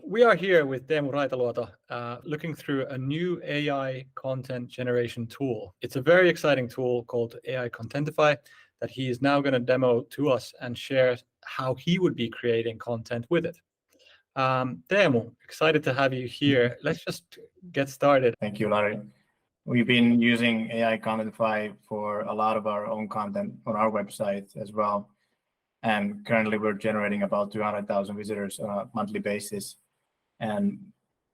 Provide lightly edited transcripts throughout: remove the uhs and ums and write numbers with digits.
we are here with Teemu Raitaluoma looking through a new AI content generation tool. It's a very exciting tool called AIContentfy that he is now going to demo to us and share how he would be creating content with it. Teemu, excited to have you here. Let's just get started. Thank you, Larry. We've been using AIContentfy for a lot of our own content on our website as well. And currently we're generating about 200,000 visitors on a monthly basis. And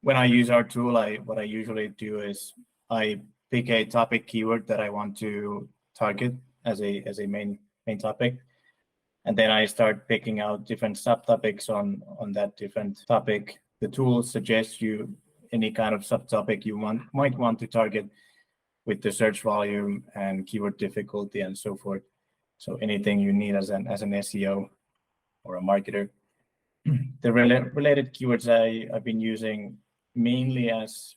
when I use our tool, what I usually do is I pick a topic keyword that I want to target as a main topic. And then I start picking out different subtopics on that different topic. The tool suggests you any kind of subtopic you might want to target with the search volume and keyword difficulty and so forth. So anything you need as an SEO or a marketer. The related keywords I've been using mainly as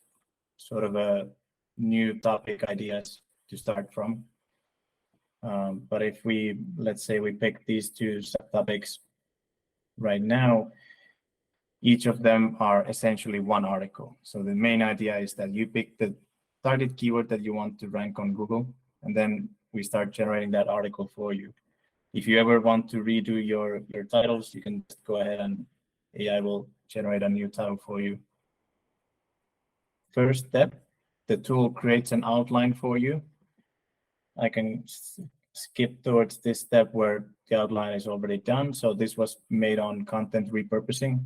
sort of a new topic ideas to start from. But if let's say we pick these two subtopics right now, each of them are essentially one article. So the main idea is that you pick the target keyword that you want to rank on Google, and then we start generating that article for you. If you ever want to redo your titles, you can just go ahead and AI will generate a new title for you. First step, the tool creates an outline for you. I can skip towards this step where the outline is already done. So this was made on content repurposing.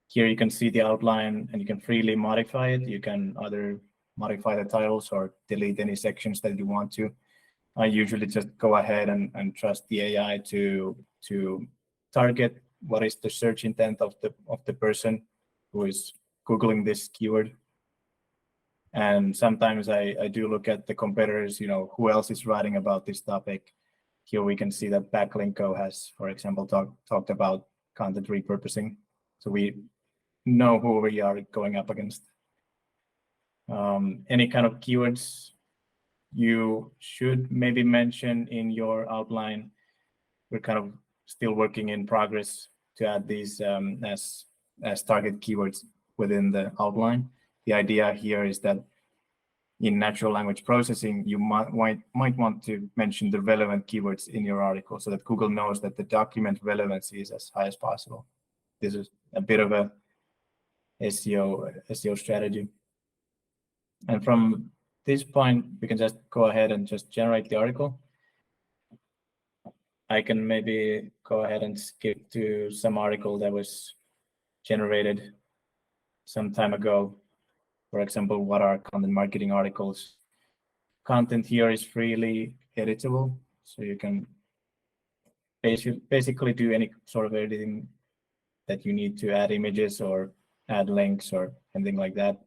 Here you can see the outline and you can freely modify it. You can either modify the titles or delete any sections that you want to. I usually just go ahead and trust the AI to target what is the search intent of the person who is Googling this keyword. And sometimes I do look at the competitors, who else is writing about this topic. Here we can see that Backlinko has, for example, talked about content repurposing. So we know who we are going up against. Any kind of keywords you should maybe mention in your outline. We're kind of still working in progress to add these as target keywords within the outline. The idea here is that in natural language processing, you might want to mention the relevant keywords in your article so that Google knows that the document relevancy is as high as possible. This is a bit of a SEO strategy. And from this point, we can just go ahead and just generate the article. I can maybe go ahead and skip to some article that was generated some time ago. For example, what are content marketing articles? Content here is freely editable, so you can basically do any sort of editing that you need to add images or add links or anything like that.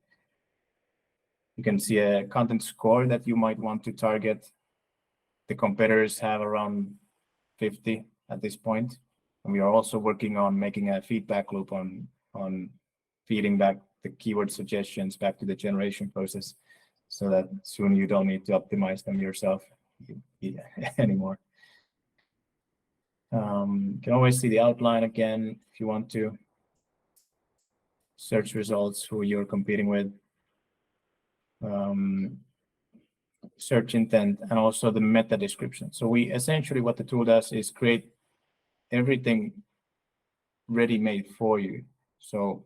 You can see a content score that you might want to target. The competitors have around 50 at this point. And we are also working on making a feedback loop on feeding back the keyword suggestions back to the generation process so that soon you don't need to optimize them yourself anymore. You can always see the outline again if you want to. Search results, who you're competing with. Search intent, and also the meta description. So essentially what the tool does is create everything ready-made for you. So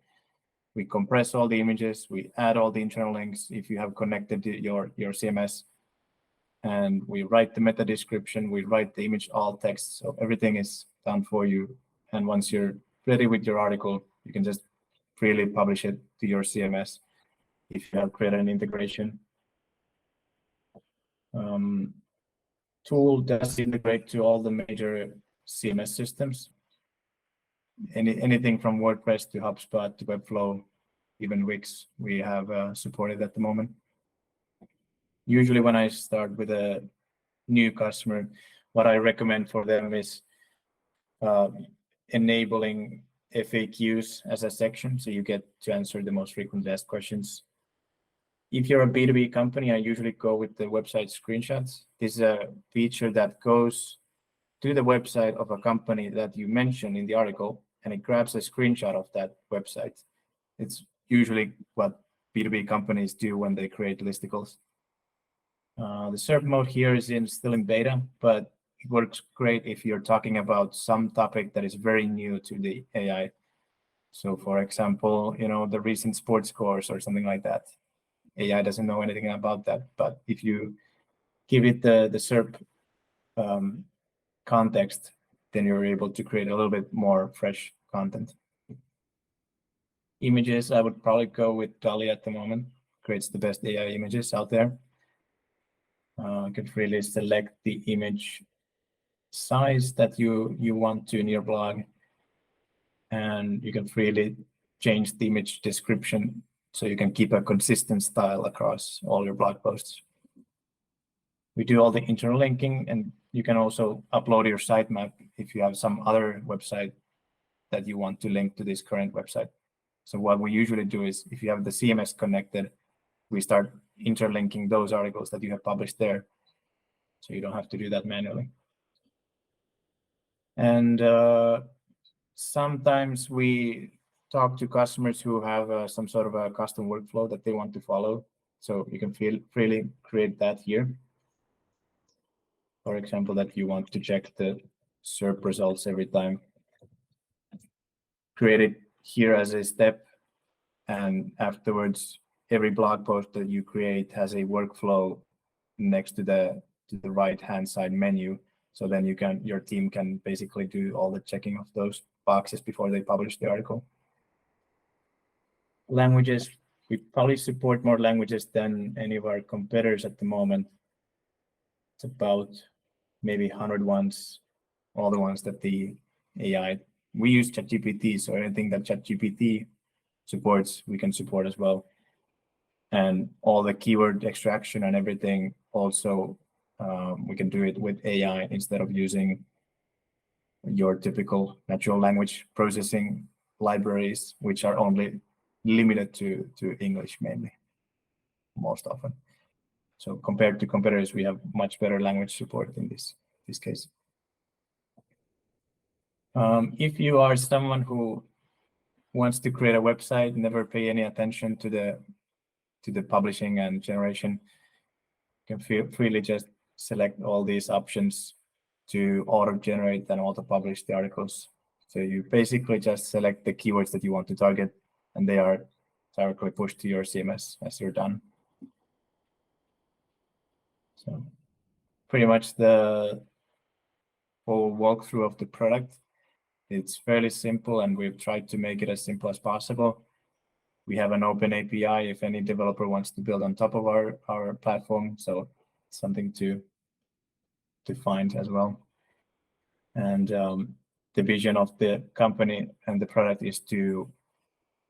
we compress all the images, we add all the internal links if you have connected to your CMS, and we write the meta description, we write the image alt text. So everything is done for you. And once you're ready with your article, you can just freely publish it to your CMS if you have created an integration. Tool does integrate to all the major CMS systems. Anything from WordPress to HubSpot to Webflow, even Wix, we have supported at the moment. Usually when I start with a new customer, what I recommend for them is enabling FAQs as a section, so you get to answer the most frequently asked questions. If you're a B2B company, I usually go with the website screenshots. This is a feature that goes to the website of a company that you mention in the article, and it grabs a screenshot of that website. It's usually what B2B companies do when they create listicles. The SERP mode here is still in beta, but it works great if you're talking about some topic that is very new to the AI. So for example, the recent sports scores or something like that. AI doesn't know anything about that, but if you give it the SERP context, then you're able to create a little bit more fresh content. Images, I would probably go with DALL-E at the moment. Creates the best AI images out there. You can really select the image size that you want to in your blog, and you can freely change the image description so you can keep a consistent style across all your blog posts. We do all the internal linking, and you can also upload your sitemap if you have some other website that you want to link to this current website. So what we usually do is, if you have the CMS connected, we start interlinking those articles that you have published there, so you don't have to do that manually. And sometimes we talk to customers who have some sort of a custom workflow that they want to follow. So you can freely create that here. For example, that you want to check the SERP results every time. Create it here as a step, and afterwards, every blog post that you create has a workflow next to the right-hand side menu. So then your team can basically do all the checking of those boxes before they publish the article. Languages, we probably support more languages than any of our competitors at the moment. It's about maybe 100 ones, all the ones that the AI. We use ChatGPT, so anything that ChatGPT supports, we can support as well. And all the keyword extraction and everything also, we can do it with AI instead of using your typical natural language processing libraries, which are only limited to English mainly, most often. So compared to competitors, we have much better language support in this case. If you are someone who wants to create a website, never pay any attention to the publishing and generation, you can freely just select all these options to auto-generate and auto-publish the articles. So you basically just select the keywords that you want to target, and they are directly pushed to your CMS as you're done. So pretty much the whole walkthrough of the product. It's fairly simple, and we've tried to make it as simple as possible. We have an open API if any developer wants to build on top of our platform, so it's something to find as well. And the vision of the company and the product is to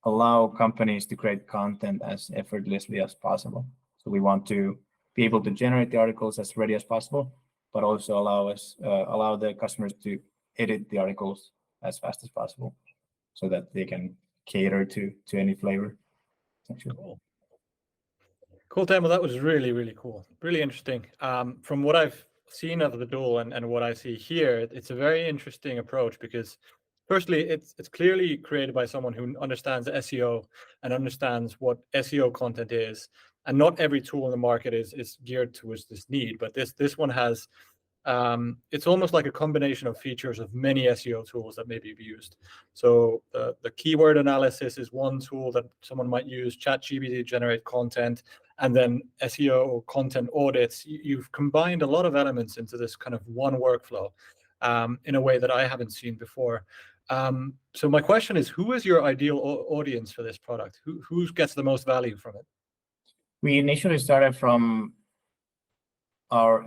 allow companies to create content as effortlessly as possible. So we want to be able to generate the articles as ready as possible, but also allow the customers to edit the articles as fast as possible, so that they can cater to any flavor. Cool, Teemu. That was really, really cool. Really interesting. From what I've seen of the tool and what I see here, it's a very interesting approach because, firstly, it's clearly created by someone who understands SEO and understands what SEO content is. And not every tool in the market is geared towards this need, but this one has. It's almost like a combination of features of many SEO tools that may be used. So the keyword analysis is one tool that someone might use, ChatGPT to generate content, and then SEO content audits. You've combined a lot of elements into this kind of one workflow in a way that I haven't seen before. So my question is, who is your ideal audience for this product? Who gets the most value from it? We initially started from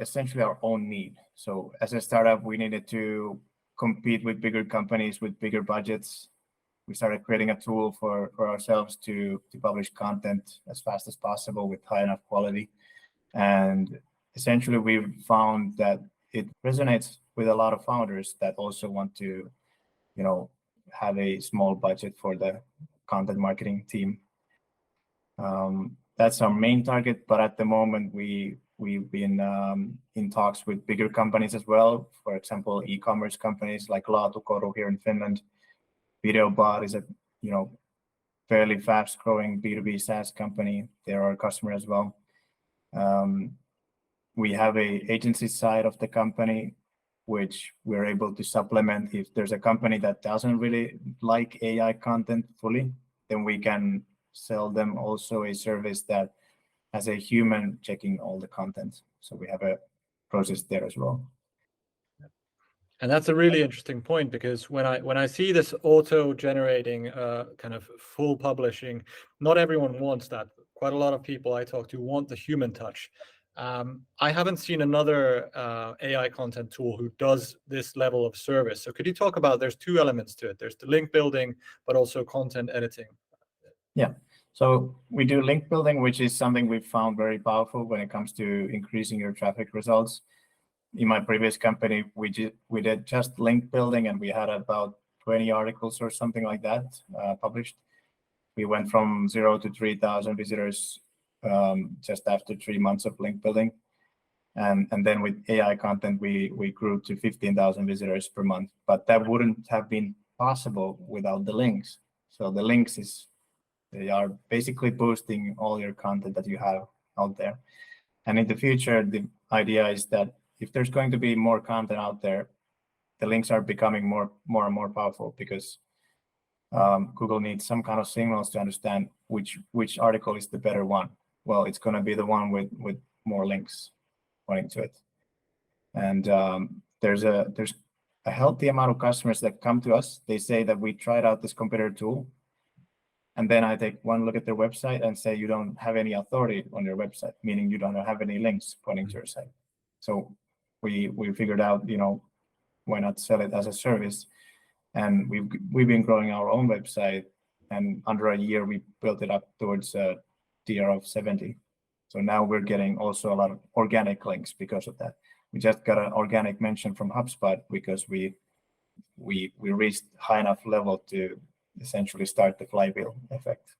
essentially our own need. So as a startup, we needed to compete with bigger companies with bigger budgets. We started creating a tool for ourselves to publish content as fast as possible with high enough quality. And essentially, we've found that it resonates with a lot of founders that also want to, have a small budget for the content marketing team. That's our main target, but at the moment, we've been in talks with bigger companies as well. For example, e-commerce companies like Laatukoru here in Finland. VideoBot is a fairly fast-growing B2B SaaS company. They're our customer as well. We have a agency side of the company, which we're able to supplement. If there's a company that doesn't really like AI content fully, then we can sell them also a service that has a human checking all the content. So we have a process there as well. And that's a really interesting point, because when I see this auto-generating kind of full publishing, not everyone wants that. Quite a lot of people I talk to want the human touch. I haven't seen another AI content tool who does this level of service. So could you talk about, there's two elements to it. There's the link building, but also content editing. Yeah. So we do link building, which is something we've found very powerful when it comes to increasing your traffic results. In my previous company, we did just link building, and we had about 20 articles or something like that published. We went from 0 to 3,000 visitors just after 3 months of link building. And then with AI content, we grew to 15,000 visitors per month. But that wouldn't have been possible without the links. So the links they are basically boosting all your content that you have out there. And in the future, the idea is that if there's going to be more content out there, the links are becoming more and more powerful, because Google needs some kind of signals to understand which article is the better one. Well, it's going to be the one with more links pointing to it. And there's a healthy amount of customers that come to us. They say that we tried out this competitor tool, and then I take one look at their website and say, you don't have any authority on your website, meaning you don't have any links pointing to your site. So we figured out, why not sell it as a service? And we've been growing our own website, and under a year we built it up towards a DR of 70. So now we're getting also a lot of organic links because of that. We just got an organic mention from HubSpot because we reached high enough level to essentially start the flywheel effect.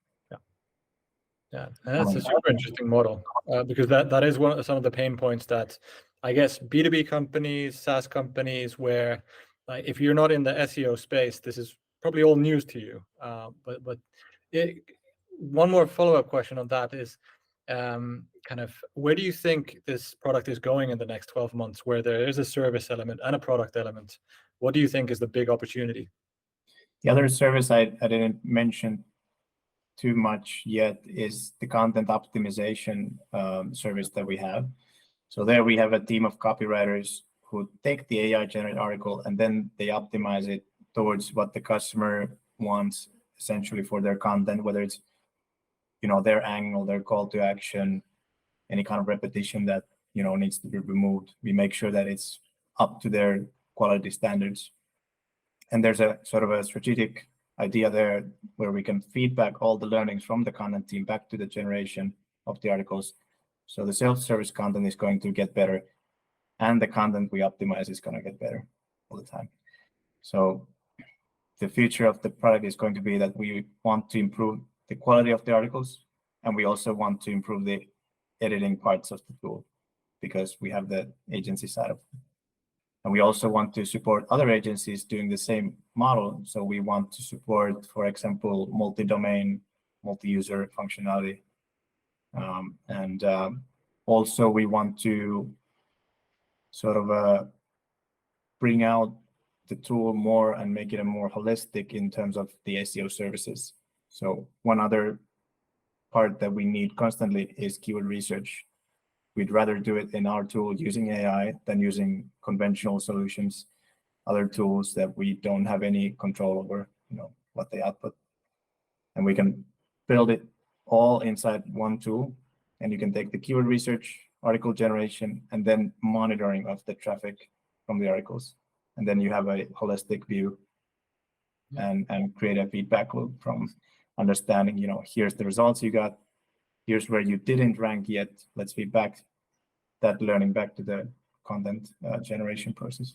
Yeah, and that's a super interesting model, because that is some of the pain points that I guess B2B companies, SaaS companies, where if you're not in the SEO space, this is probably all news to you. But one more follow-up question on that is kind of, where do you think this product is going in the next 12 months, where there is a service element and a product element? What do you think is the big opportunity? The other service I didn't mention too much yet is the content optimization service that we have. So there we have a team of copywriters who take the AI generated article and then they optimize it towards what the customer wants essentially for their content, whether it's their angle, their call to action, any kind of repetition that needs to be removed. We make sure that it's up to their quality standards. And there's a sort of a strategic idea there where we can feedback all the learnings from the content team back to the generation of the articles. So the self-service content is going to get better, and the content we optimize is going to get better all the time. So the future of the product is going to be that we want to improve the quality of the articles, and we also want to improve the editing parts of the tool, because we have the agency side of it. And we also want to support other agencies doing the same model. So we want to support, for example, multi-domain, multi-user functionality. And also we want to sort of bring out the tool more and make it a more holistic in terms of the SEO services. So one other part that we need constantly is keyword research. We'd rather do it in our tool using AI than using conventional solutions, other tools that we don't have any control over, what they output. And we can build it all inside one tool, and you can take the keyword research, article generation, and then monitoring of the traffic from the articles. And then you have a holistic view and create a feedback loop from understanding, here's the results you got, here's where you didn't rank yet, let's feed back that learning back to the content generation process.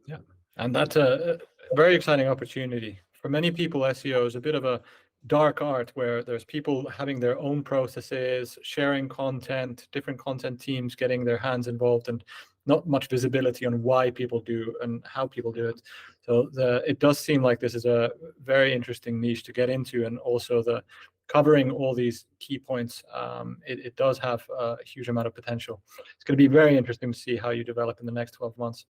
Yeah, and that's a very exciting opportunity. For many people, SEO is a bit of a dark art where there's people having their own processes, sharing content, different content teams getting their hands involved, and not much visibility on why people do and how people do it. So it does seem like this is a very interesting niche to get into, and also covering all these key points, it does have a huge amount of potential. It's going to be very interesting to see how you develop in the next 12 months.